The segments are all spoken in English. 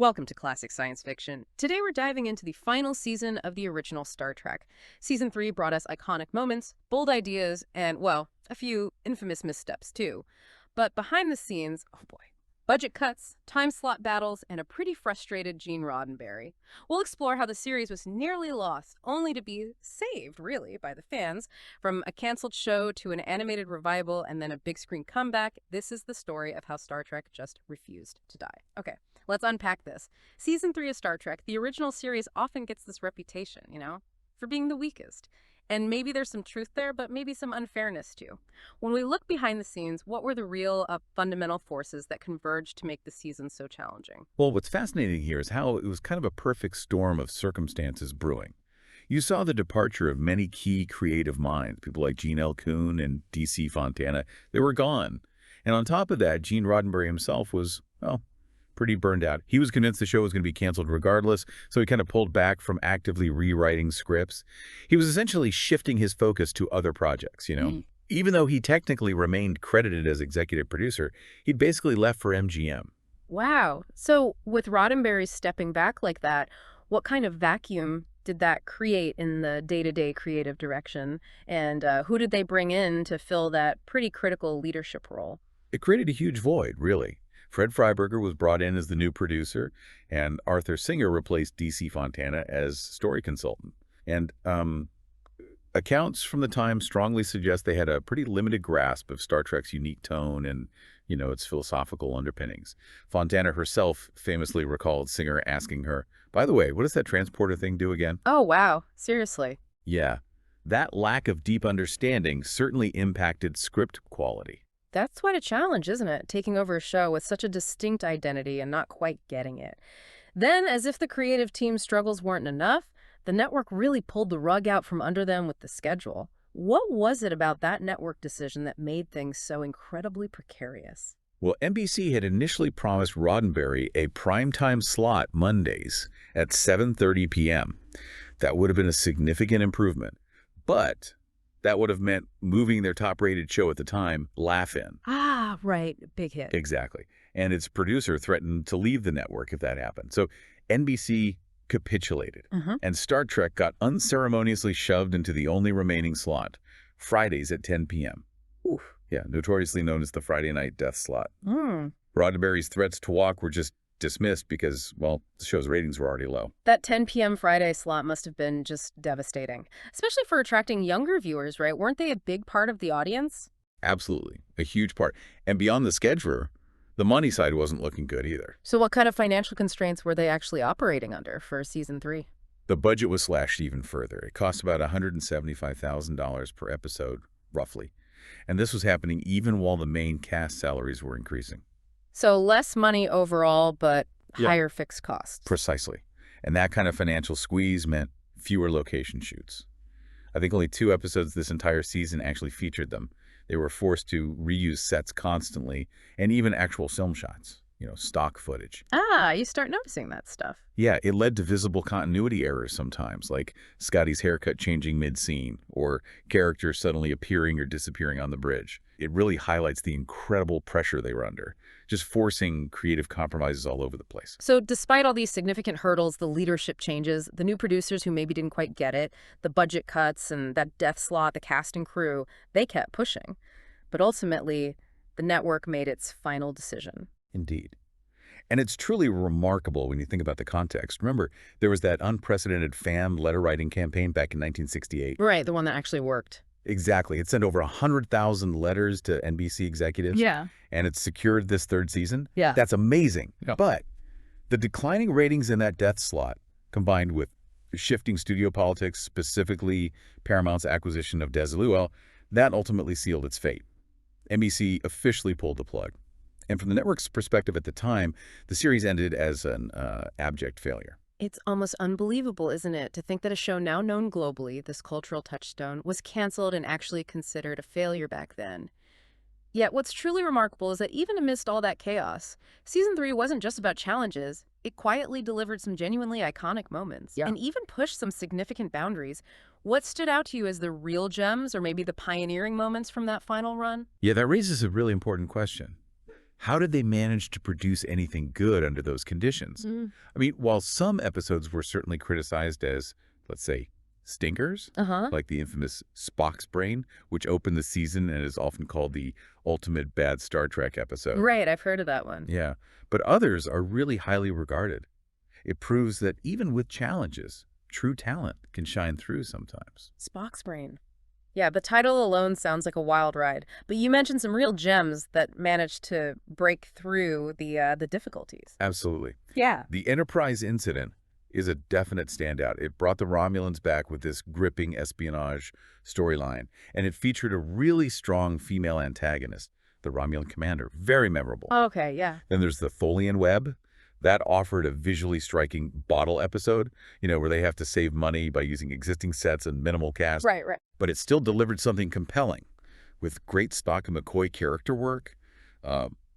Welcome to Classic Science Fiction. Today we're diving into the final season of the original Star Trek. Season 3 brought us iconic moments, bold ideas, and, well, a few infamous missteps too. But behind the scenes, oh boy, budget cuts, time slot battles, and a pretty frustrated Gene Roddenberry. We'll explore how the series was nearly lost, only to be saved, really, by the fans. From a canceled show to an animated revival and then a big screen comeback, this is the story of how Star Trek just refused to die. Okay. Let's unpack this. Season 3 of Star Trek, the original series, often gets this reputation, for being the weakest. And maybe there's some truth there, but maybe some unfairness too. When we look behind the scenes, what were the real fundamental forces that converged to make the season so challenging? Well, what's fascinating here is how it was kind of a perfect storm of circumstances brewing. You saw the departure of many key creative minds, people like Gene L. Kuhn and D.C. Fontana. They were gone. And on top of that, Gene Roddenberry himself was, well, pretty burned out. He was convinced the show was going to be canceled regardless, so he kind of pulled back from actively rewriting scripts. He was essentially shifting his focus to other projects. Even though he technically remained credited as executive producer, he'd basically left for MGM. Wow. So with Roddenberry stepping back like that, what kind of vacuum did that create in the day-to-day creative direction? And who did they bring in to fill that pretty critical leadership role? It created a huge void, really. Fred Freiberger was brought in as the new producer, and Arthur Singer replaced D.C. Fontana as story consultant. And accounts from the time strongly suggest they had a pretty limited grasp of Star Trek's unique tone and, its philosophical underpinnings. Fontana herself famously recalled Singer asking her, "By the way, what does that transporter thing do again?" Oh, wow. Seriously. Yeah, that lack of deep understanding certainly impacted script quality. That's quite a challenge, isn't it? Taking over a show with such a distinct identity and not quite getting it. Then, as if the creative team's struggles weren't enough, the network really pulled the rug out from under them with the schedule. What was it about that network decision that made things so incredibly precarious? Well, NBC had initially promised Roddenberry a primetime slot Mondays at 7:30 p.m. That would have been a significant improvement. But that would have meant moving their top-rated show at the time, Laugh-In. Ah, right. Big hit. Exactly. And its producer threatened to leave the network if that happened. So NBC capitulated, and Star Trek got unceremoniously shoved into the only remaining slot, Fridays at 10 p.m. Oof. Yeah, notoriously known as the Friday night death slot. Mm. Roddenberry's threats to walk were just dismissed because, well, the show's ratings were already low. That 10 p.m. Friday slot must have been just devastating, especially for attracting younger viewers, right? Weren't they a big part of the audience? Absolutely. A huge part. And beyond the scheduler, the money side wasn't looking good either. So what kind of financial constraints were they actually operating under for season 3? The budget was slashed even further. It cost about $175,000 per episode, roughly. And this was happening even while the main cast salaries were increasing. So less money overall, but higher fixed costs. Precisely. And that kind of financial squeeze meant fewer location shoots. I think only 2 episodes this entire season actually featured them. They were forced to reuse sets constantly and even actual film shots, stock footage. Ah, you start noticing that stuff. Yeah, it led to visible continuity errors sometimes, like Scotty's haircut changing mid-scene or characters suddenly appearing or disappearing on the bridge. It really highlights the incredible pressure they were under, just forcing creative compromises all over the place. So despite all these significant hurdles, the leadership changes, the new producers who maybe didn't quite get it, the budget cuts and that death slot, the cast and crew, they kept pushing. But ultimately, the network made its final decision. Indeed. And it's truly remarkable when you think about the context. Remember, there was that unprecedented fan letter-writing campaign back in 1968. Right, the one that actually worked. Exactly. It sent over 100,000 letters to NBC executives. Yeah. And it secured this 3rd season. Yeah. That's amazing. Yeah. But the declining ratings in that death slot, combined with shifting studio politics, specifically Paramount's acquisition of Desiluel, that ultimately sealed its fate. NBC officially pulled the plug. And from the network's perspective at the time, the series ended as an abject failure. It's almost unbelievable, isn't it, to think that a show now known globally, this cultural touchstone, was canceled and actually considered a failure back then. Yet what's truly remarkable is that even amidst all that chaos, season 3 wasn't just about challenges. It quietly delivered some genuinely iconic moments and even pushed some significant boundaries. What stood out to you as the real gems or maybe the pioneering moments from that final run? Yeah, that raises a really important question. How did they manage to produce anything good under those conditions? Mm. I mean, while some episodes were certainly criticized as, let's say, stinkers, Uh-huh. like the infamous Spock's Brain, which opened the season and is often called the ultimate bad Star Trek episode. Right, I've heard of that one. Yeah, but others are really highly regarded. It proves that even with challenges, true talent can shine through sometimes. Spock's Brain. Yeah, the title alone sounds like a wild ride, but you mentioned some real gems that managed to break through the difficulties. Absolutely. Yeah. The Enterprise incident is a definite standout. It brought the Romulans back with this gripping espionage storyline, and it featured a really strong female antagonist, the Romulan commander. Very memorable. Okay, yeah. Then there's the Tholian Web. That offered a visually striking bottle episode, where they have to save money by using existing sets and minimal cast. Right, right. But it still delivered something compelling. With great Spock and McCoy character work,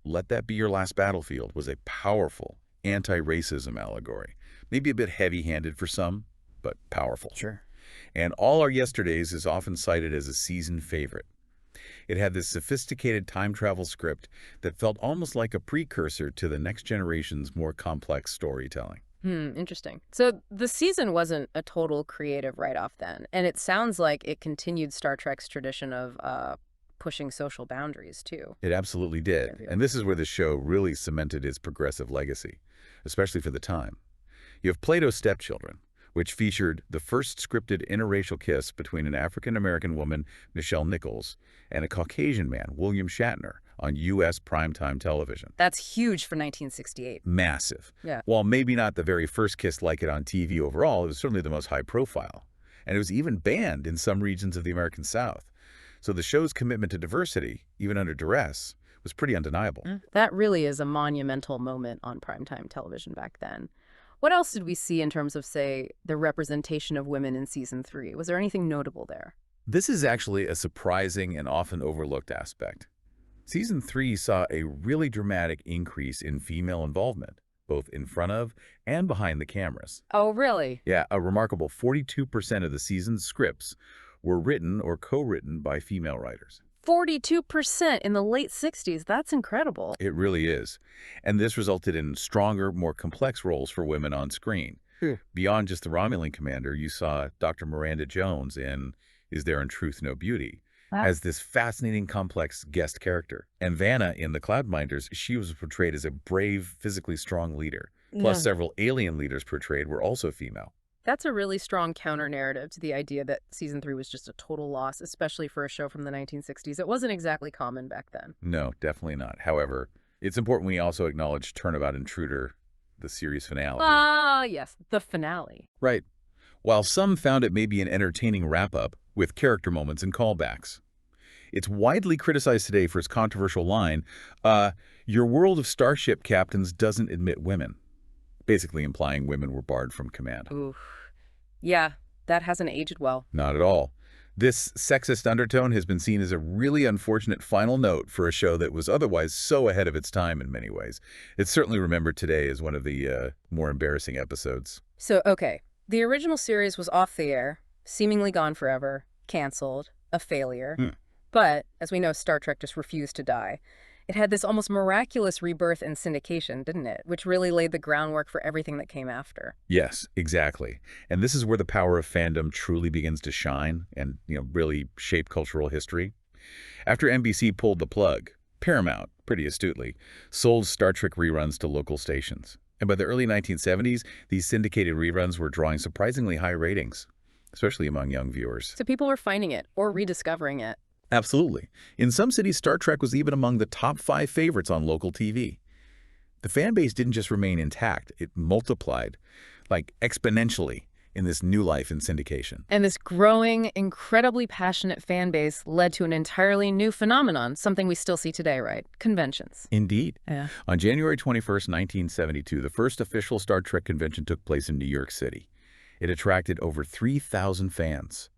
Let That Be Your Last Battlefield was a powerful anti-racism allegory. Maybe a bit heavy-handed for some, but powerful. Sure. And All Our Yesterdays is often cited as a season favorite. It had this sophisticated time travel script that felt almost like a precursor to the next generation's more complex storytelling. Interesting. So the season wasn't a total creative write-off then, and it sounds like it continued Star Trek's tradition of pushing social boundaries, too. It absolutely did. And this is where the show really cemented its progressive legacy, especially for the time. You have Plato's Stepchildren, which featured the first scripted interracial kiss between an African-American woman, Nichelle Nichols, and a Caucasian man, William Shatner, on U.S. primetime television. That's huge for 1968. Massive. Yeah. While maybe not the very first kiss like it on TV overall, it was certainly the most high profile. And it was even banned in some regions of the American South. So the show's commitment to diversity, even under duress, was pretty undeniable. That really is a monumental moment on primetime television back then. What else did we see in terms of, say, the representation of women in Season 3? Was there anything notable there? This is actually a surprising and often overlooked aspect. Season 3 saw a really dramatic increase in female involvement, both in front of and behind the cameras. Oh, really? Yeah, a remarkable 42% of the season's scripts were written or co-written by female writers. 42% in the late 60s. That's incredible. It really is. And this resulted in stronger, more complex roles for women on screen. Beyond just the Romulan commander, you saw Dr. Miranda Jones in Is There in Truth No Beauty as this fascinating, complex guest character. And Vanna in The Cloudminders, she was portrayed as a brave, physically strong leader. Plus, several alien leaders portrayed were also female. That's a really strong counter-narrative to the idea that Season 3 was just a total loss, especially for a show from the 1960s. It wasn't exactly common back then. No, definitely not. However, it's important we also acknowledge Turnabout Intruder, the series finale. Yes, the finale. Right. While some found it maybe an entertaining wrap-up with character moments and callbacks. It's widely criticized today for its controversial line, your world of starship captains doesn't admit women, basically implying women were barred from command. Oof. Yeah, that hasn't aged well. Not at all. This sexist undertone has been seen as a really unfortunate final note for a show that was otherwise so ahead of its time in many ways. It's certainly remembered today as one of the more embarrassing episodes. So, okay, the original series was off the air, seemingly gone forever, canceled, a failure. But, as we know, Star Trek just refused to die. It had this almost miraculous rebirth and syndication, didn't it? Which really laid the groundwork for everything that came after. Yes, exactly. And this is where the power of fandom truly begins to shine and, really shape cultural history. After NBC pulled the plug, Paramount, pretty astutely, sold Star Trek reruns to local stations. And by the early 1970s, these syndicated reruns were drawing surprisingly high ratings, especially among young viewers. So people were finding it or rediscovering it. Absolutely. In some cities, Star Trek was even among the top 5 favorites on local TV. The fan base didn't just remain intact, it multiplied, like exponentially, in this new life in syndication. And this growing, incredibly passionate fan base led to an entirely new phenomenon, something we still see today, right? Conventions. Indeed. Yeah. On January 21st, 1972, the first official Star Trek convention took place in New York City. It attracted over 3,000 fans,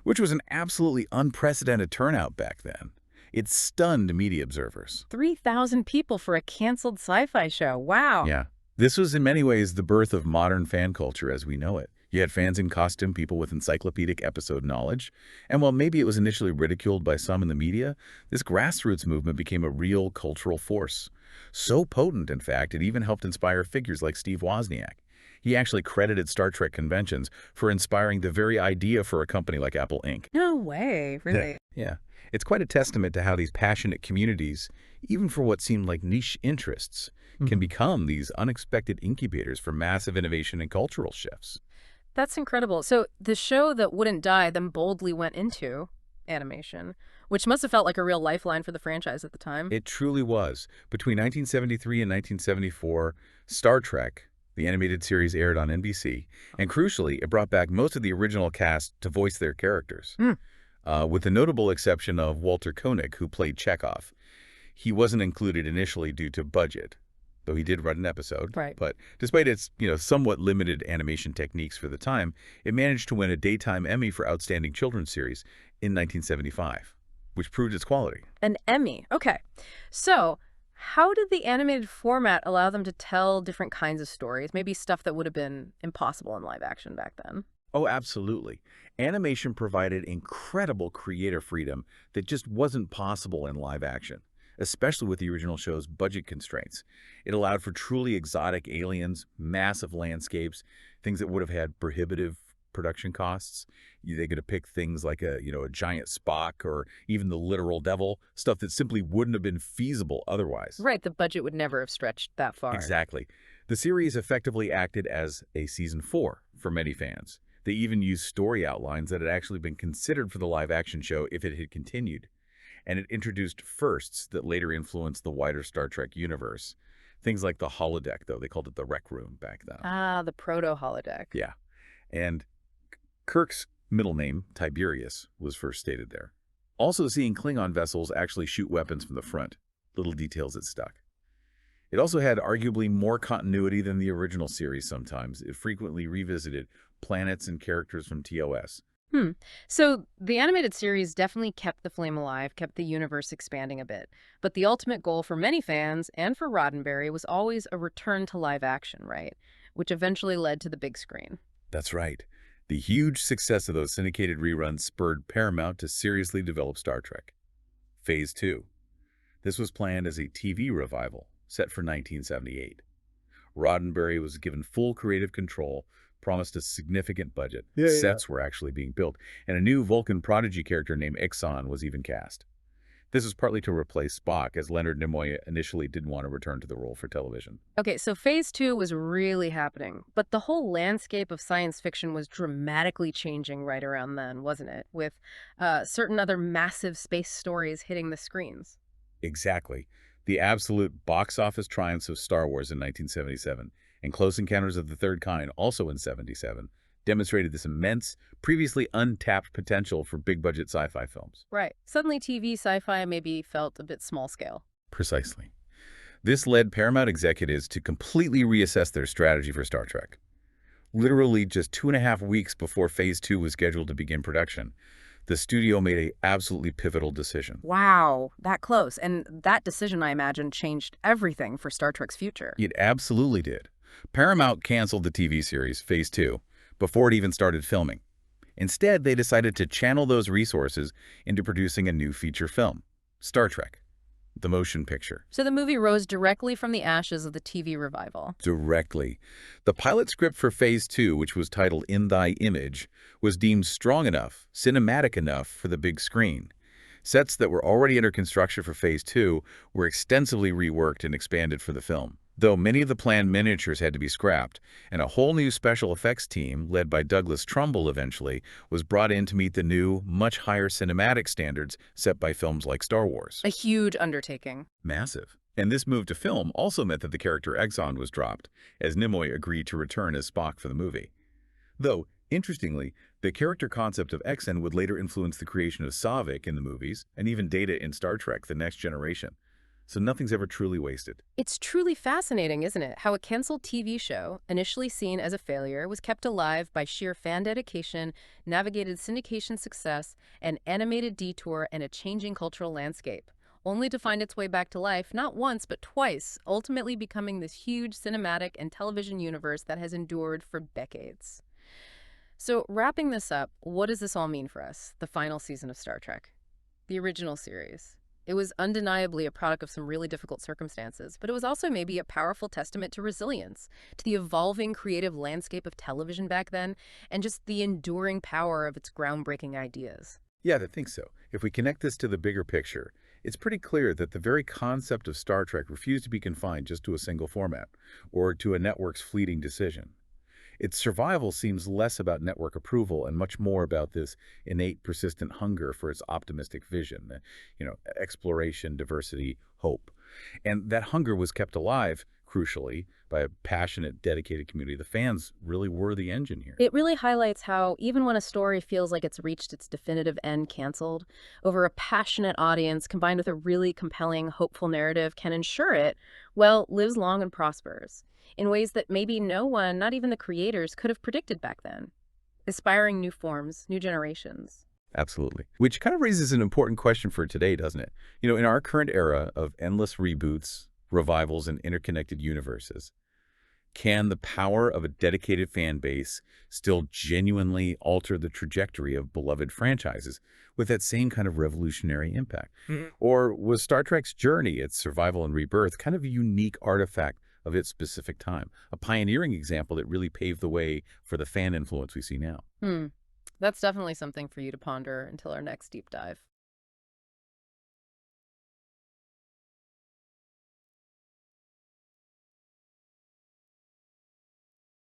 which was an absolutely unprecedented turnout back then. It stunned media observers. 3,000 people for a canceled sci-fi show. Wow. Yeah. This was in many ways the birth of modern fan culture as we know it. You had fans in costume, people with encyclopedic episode knowledge. And while maybe it was initially ridiculed by some in the media, this grassroots movement became a real cultural force. So potent, in fact, it even helped inspire figures like Steve Wozniak. He actually credited Star Trek conventions for inspiring the very idea for a company like Apple Inc. No way, Yeah. really. Yeah. It's quite a testament to how these passionate communities, even for what seemed like niche interests, can become these unexpected incubators for massive innovation and cultural shifts. That's incredible. So the show that wouldn't die then boldly went into animation, which must have felt like a real lifeline for the franchise at the time. It truly was. Between 1973 and 1974, Star Trek, the animated series, aired on NBC, and crucially, it brought back most of the original cast to voice their characters. Hmm. With the notable exception of Walter Koenig, who played Chekhov. He wasn't included initially due to budget, though he did write an episode. Right. But despite its, somewhat limited animation techniques for the time, it managed to win a Daytime Emmy for Outstanding Children's Series in 1975, which proved its quality. An Emmy. Okay. So how did the animated format allow them to tell different kinds of stories? Maybe stuff that would have been impossible in live action back then. Oh, absolutely. Animation provided incredible creative freedom that just wasn't possible in live action, especially with the original show's budget constraints. It allowed for truly exotic aliens, massive landscapes, things that would have had prohibitive production costs. They could have picked things like a giant Spock or even the literal devil, stuff that simply wouldn't have been feasible otherwise. Right. The budget would never have stretched that far. Exactly. The series effectively acted as a season 4 for many fans. They even used story outlines that had actually been considered for the live-action show if it had continued. And it introduced firsts that later influenced the wider Star Trek universe. Things like the holodeck, though. They called it the Rec Room back then. Ah, the proto-holodeck. Yeah. And Kirk's middle name, Tiberius, was first stated there. Also seeing Klingon vessels actually shoot weapons from the front. Little details that stuck. It also had arguably more continuity than the original series sometimes. It frequently revisited planets and characters from TOS. So the animated series definitely kept the flame alive, kept the universe expanding a bit. But the ultimate goal for many fans, and for Roddenberry, was always a return to live action, right? Which eventually led to the big screen. That's right. The huge success of those syndicated reruns spurred Paramount to seriously develop Star Trek. Phase 2. This was planned as a TV revival, set for 1978. Roddenberry was given full creative control, promised a significant budget. Sets were actually being built, and a new Vulcan prodigy character named Ixon was even cast. This was partly to replace Spock, as Leonard Nimoy initially didn't want to return to the role for television. Okay, so phase 2 was really happening, but the whole landscape of science fiction was dramatically changing right around then, wasn't it? With certain other massive space stories hitting the screens. Exactly. The absolute box office triumphs of Star Wars in 1977 and Close Encounters of the Third Kind, also in '77, demonstrated this immense, previously untapped potential for big-budget sci-fi films. Right. Suddenly TV sci-fi maybe felt a bit small scale. Precisely. This led Paramount executives to completely reassess their strategy for Star Trek. Literally just 2.5 weeks before Phase 2 was scheduled to begin production, the studio made an absolutely pivotal decision. Wow, that close. And that decision, I imagine, changed everything for Star Trek's future. It absolutely did. Paramount canceled the TV series, Phase 2, before it even started filming. Instead, they decided to channel those resources into producing a new feature film, Star Trek, the motion picture. So the movie rose directly from the ashes of the TV revival. Directly. The pilot script for Phase 2, which was titled In Thy Image, was deemed strong enough, cinematic enough for the big screen. Sets that were already under construction for Phase 2 were extensively reworked and expanded for the film, though many of the planned miniatures had to be scrapped, and a whole new special effects team, led by Douglas Trumbull eventually, was brought in to meet the new, much higher cinematic standards set by films like Star Wars. A huge undertaking. Massive. And this move to film also meant that the character Exxon was dropped, as Nimoy agreed to return as Spock for the movie. Though, interestingly, the character concept of Exxon would later influence the creation of Saavik in the movies, and even Data in Star Trek: The Next Generation. So nothing's ever truly wasted. It's truly fascinating, isn't it? How a canceled TV show, initially seen as a failure, was kept alive by sheer fan dedication, navigated syndication success, an animated detour, and a changing cultural landscape, only to find its way back to life not once but twice, ultimately becoming this huge cinematic and television universe that has endured for decades. So, wrapping this up, what does this all mean for us, the final season of Star Trek? The original series. It was undeniably a product of some really difficult circumstances, but it was also maybe a powerful testament to resilience, to the evolving creative landscape of television back then, and just the enduring power of its groundbreaking ideas. Yeah, I think so. If we connect this to the bigger picture, it's pretty clear that the very concept of Star Trek refused to be confined just to a single format or to a network's fleeting decision. Its survival seems less about network approval and much more about this innate, persistent hunger for its optimistic vision, exploration, diversity, hope. And that hunger was kept alive, crucially, by a passionate, dedicated community. The fans really were the engine here. It really highlights how, even when a story feels like it's reached its definitive end canceled, over a passionate audience combined with a really compelling, hopeful narrative can ensure it, well, lives long and prospers in ways that maybe no one, not even the creators, could have predicted back then, inspiring new forms, new generations. Absolutely. Which kind of raises an important question for today, doesn't it? In our current era of endless reboots, revivals, and interconnected universes, can the power of a dedicated fan base still genuinely alter the trajectory of beloved franchises with that same kind of revolutionary impact? Or was Star Trek's journey, its survival and rebirth, kind of a unique artifact of its specific time, a pioneering example that really paved the way for the fan influence we see now? That's definitely something for you to ponder until our next deep dive.